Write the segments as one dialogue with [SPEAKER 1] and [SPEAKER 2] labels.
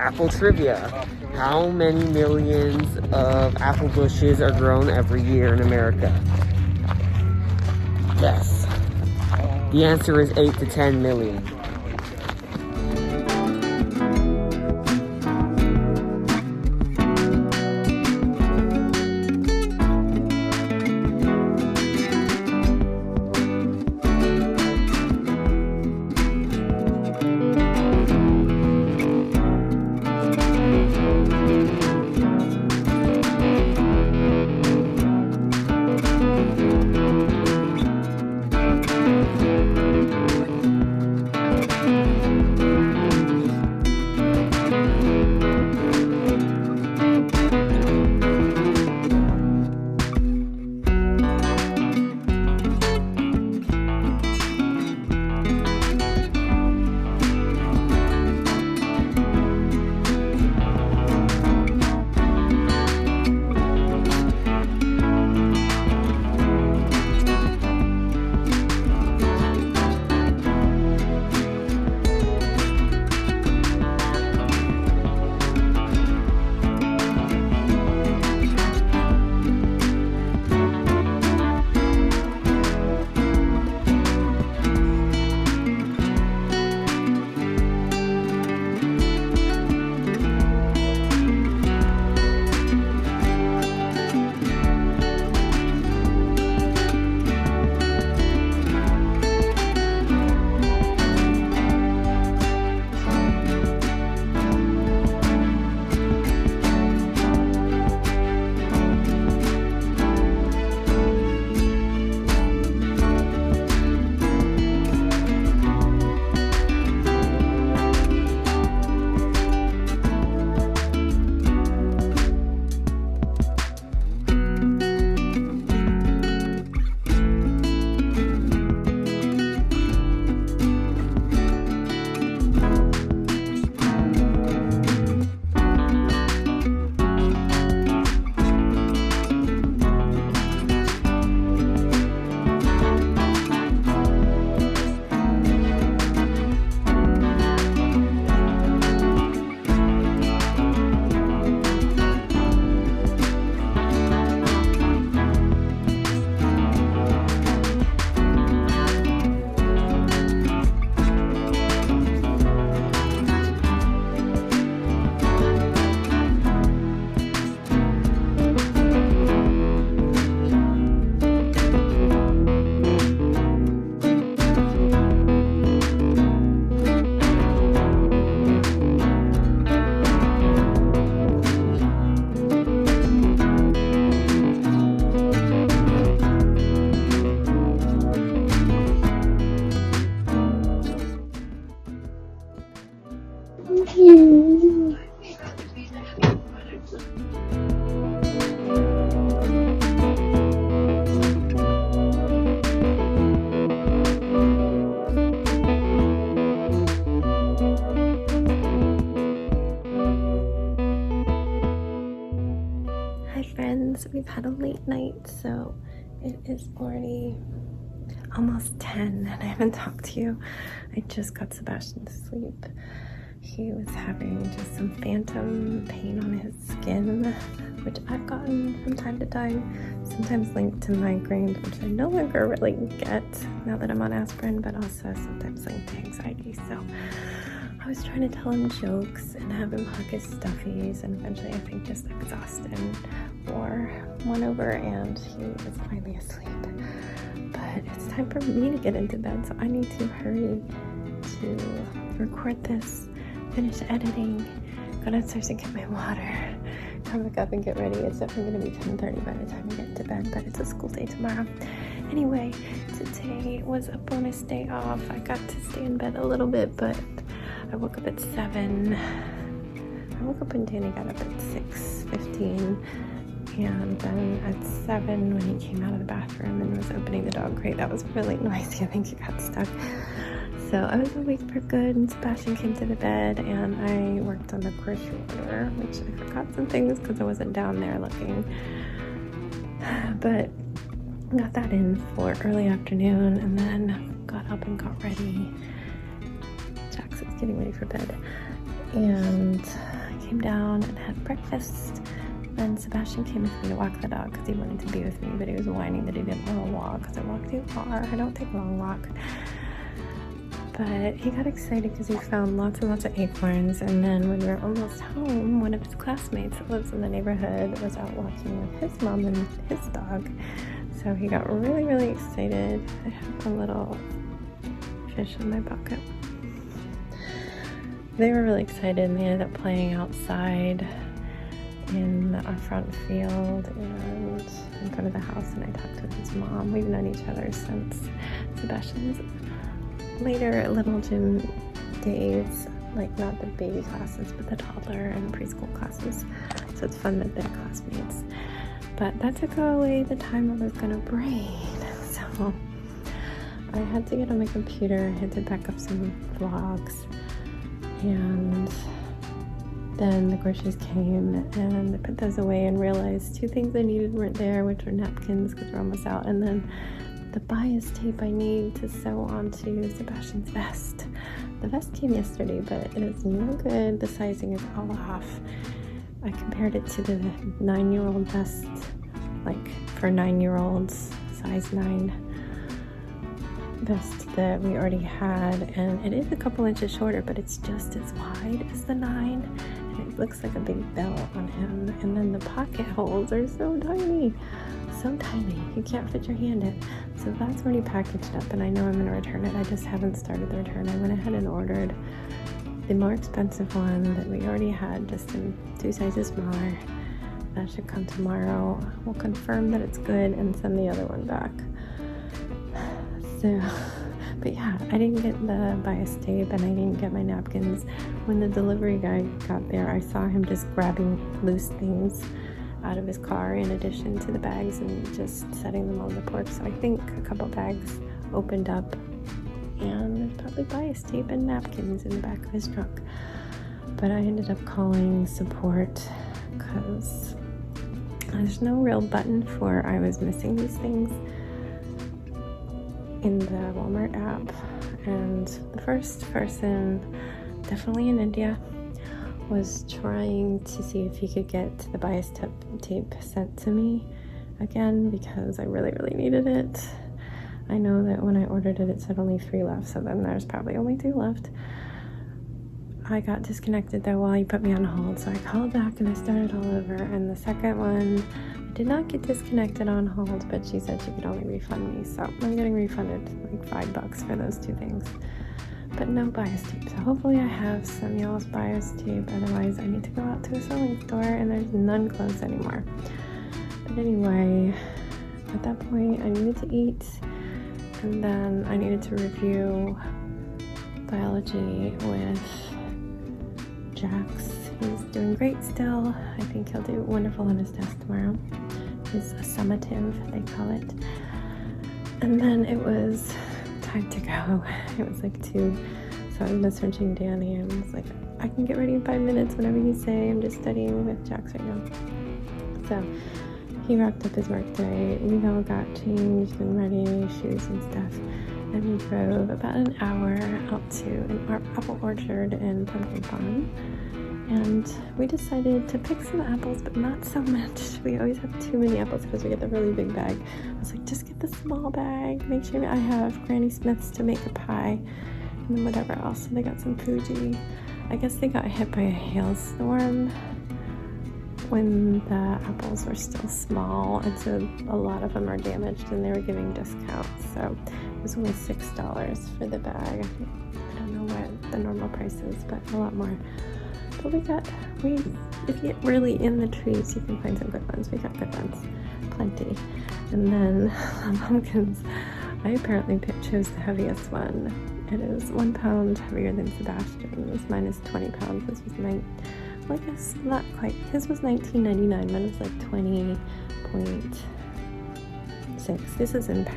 [SPEAKER 1] apple trivia. How many millions of apple bushes are grown every year in America? Yes. The answer is 8 to 10 million.
[SPEAKER 2] We've had a late night, so it is already almost 10 and I haven't talked to you. I just got Sebastian to sleep. He was having just some phantom pain on his skin, which I've gotten from time to time, sometimes linked to migraines, which I no longer really get now that I'm on aspirin, but also sometimes linked to anxiety. So I was trying to tell him jokes and have him hug his stuffies, and eventually I think just exhaustion won over and he was finally asleep. But it's time for me to get into bed, so I need to hurry to record this, finish editing, go downstairs and get my water, come back up and get ready. It's definitely going to be 10:30 by the time I get to bed, but it's a school day tomorrow. Anyway, today was a bonus day off. I got to stay in bed a little bit, but I woke up at 7. I woke up when Danny got up at 6:15, and then at 7 when he came out of the bathroom and was opening the dog crate, that was really noisy. I think he got stuck. So I was awake for good, and Sebastian came to the bed, and I worked on the grocery order, which I forgot some things because I wasn't down there looking. But got that in for early afternoon, and then got up and got ready. Jackson's getting ready for bed. and I came down and had breakfast. Then Sebastian came with me to walk the dog because he wanted to be with me, but he was whining that he didn't want to walk because I walk too far. I don't take a long walk. But he got excited because he found lots and lots of acorns, and then when we were almost home, one of his classmates that lives in the neighborhood was out walking with his mom and his dog. So he got really, really excited. I have a little fish in my pocket. They were really excited, and they ended up playing outside in our front field and in front of the house, and I talked to his mom. We've known each other since Sebastian's later little gym days, like not the baby classes, but the toddler and preschool classes. So it's fun that they're classmates. But that took away the time I was gonna braid. So I had to get on my computer, I had to back up some vlogs, and then the groceries came and I put those away and realized two things I needed weren't there, which were napkins because we're almost out, and then the bias tape I need to sew onto Sebastian's vest. The vest came yesterday, but it is no good. The sizing is all off. I compared it to the 9-year-old vest, like for 9-year-olds, size 9 vest that we already had, and it is a couple inches shorter, but it's just as wide as the 9, and it looks like a big belt on him, and then the pocket holes are so tiny. So tiny, you can't fit your hand in. So that's already packaged up, and I know I'm going to return it. I just haven't started the return. I went ahead and ordered the more expensive one that we already had, just in 2 sizes smaller. That should come tomorrow. We'll confirm that it's good and send the other one back. So, but yeah, I didn't get the bias tape and I didn't get my napkins. When the delivery guy got there, I saw him just grabbing loose things out of his car in addition to the bags and just setting them on the porch. So I think a couple bags opened up and there's probably bias tape and napkins in the back of his truck. But I ended up calling support because there's no real button for I was missing these things in the Walmart app. And the first person, definitely in India, was trying to see if he could get the bias tape sent to me again because I really, really needed it. I know that when I ordered it, it said only 3 left, so then there's probably only 2 left. I got disconnected though while he put me on hold, so I called back and I started all over, and the second one, I did not get disconnected on hold, but she said she could only refund me, so I'm getting refunded like $5 for those 2 things. But no bias tape, so hopefully I have some y'all's bias tape, otherwise I need to go out to a sewing store and there's none closed anymore. But anyway, at that point I needed to eat, and then I needed to review biology with Jax. He's doing great still. I think he'll do wonderful on his test tomorrow. His summative, they call it. And then it was time to go. It was like 2, so I was messaging Danny and was like, I can get ready in 5 minutes whenever you say. I'm just studying with Jax right now. So he wrapped up his work day. We all got changed and ready, shoes and stuff, and we drove about an hour out to an apple orchard in Pumpkin Pond. And we decided to pick some apples, but not so much. We always have too many apples because we get the really big bag. I was like, just get the small bag. Make sure I have Granny Smith's to make a pie and then whatever else. So they got some Fuji. I guess they got hit by a hailstorm when the apples were still small, and so a lot of them are damaged and they were giving discounts. So it was only $6 for the bag. I don't know what the normal price is, but a lot more. But if you get really in the trees, you can find some good ones. We got good ones, plenty. And then the pumpkins, I apparently chose the heaviest one. It is 1 pound heavier than Sebastian's. Mine is 20 pounds. This was I guess not quite. His was $19.99. Mine was like 20.6. This is in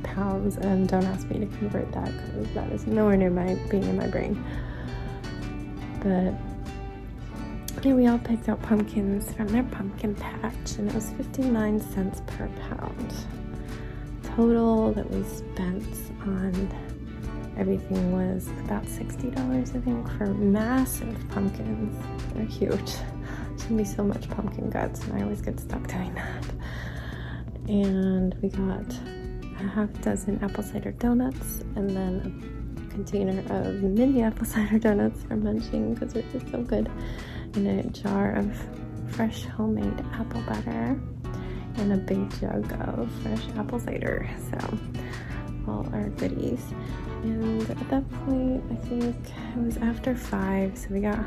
[SPEAKER 2] pounds, and don't ask me to convert that because that is nowhere near being in my brain. But yeah, we all picked out pumpkins from their pumpkin patch, and it was 59 cents per pound. Total that we spent on everything was about $60, I think, for massive pumpkins. They're huge. Shouldn't be so much pumpkin guts, and I always get stuck doing that. And we got a half dozen apple cider donuts, and then a container of mini apple cider donuts for munching because they're just so good, and a jar of fresh homemade apple butter, and a big jug of fresh apple cider. So all our goodies. And at that point, I think it was after 5, so we got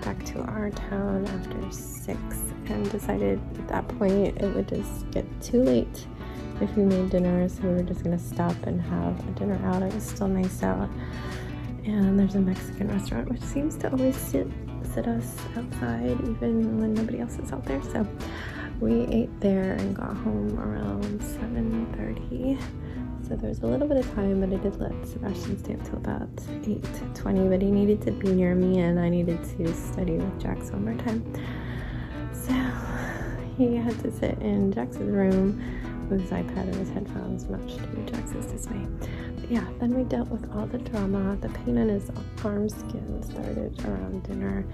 [SPEAKER 2] back to our town after 6 and decided at that point it would just get too late if we made dinner, so we were just gonna stop and have a dinner out. It was still nice out, and there's a Mexican restaurant which seems to always sit us outside even when nobody else is out there. So we ate there and got home around 7:30. So there was a little bit of time, but I did let Sebastian stay up till about 8:20, but he needed to be near me and I needed to study with Jax one more time. So he had to sit in Jax's room with his iPad and his headphones, much to Jax's dismay. But yeah, then we dealt with all the drama. The pain in his arm skin started around dinner,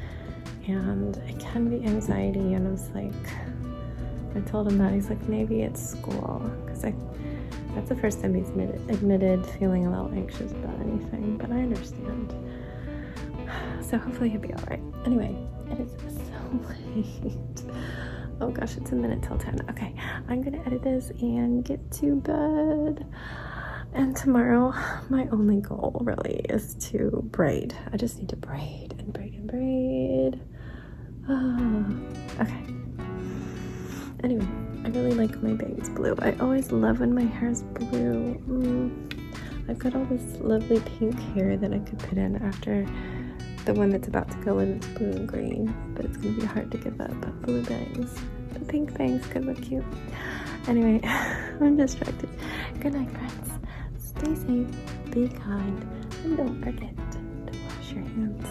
[SPEAKER 2] and it can be anxiety, and I was like, I told him that. He's like, maybe it's school, because that's the first time he's admitted feeling a little anxious about anything, but I understand. So hopefully he'll be all right. Anyway, it is so late. Oh gosh, it's a minute till 10. Okay, I'm gonna edit this and get to bed. And tomorrow, my only goal really is to braid. I just need to braid and braid and braid. Okay. Anyway, I really like my bangs blue. I always love when my hair is blue. I've got all this lovely pink hair that I could put in after the one that's about to go in. It's blue and green, but it's gonna be hard to give up blue bangs. The pink bangs could look cute. Anyway, I'm distracted. Good night, friends. Stay safe, be kind, and don't forget to wash your hands.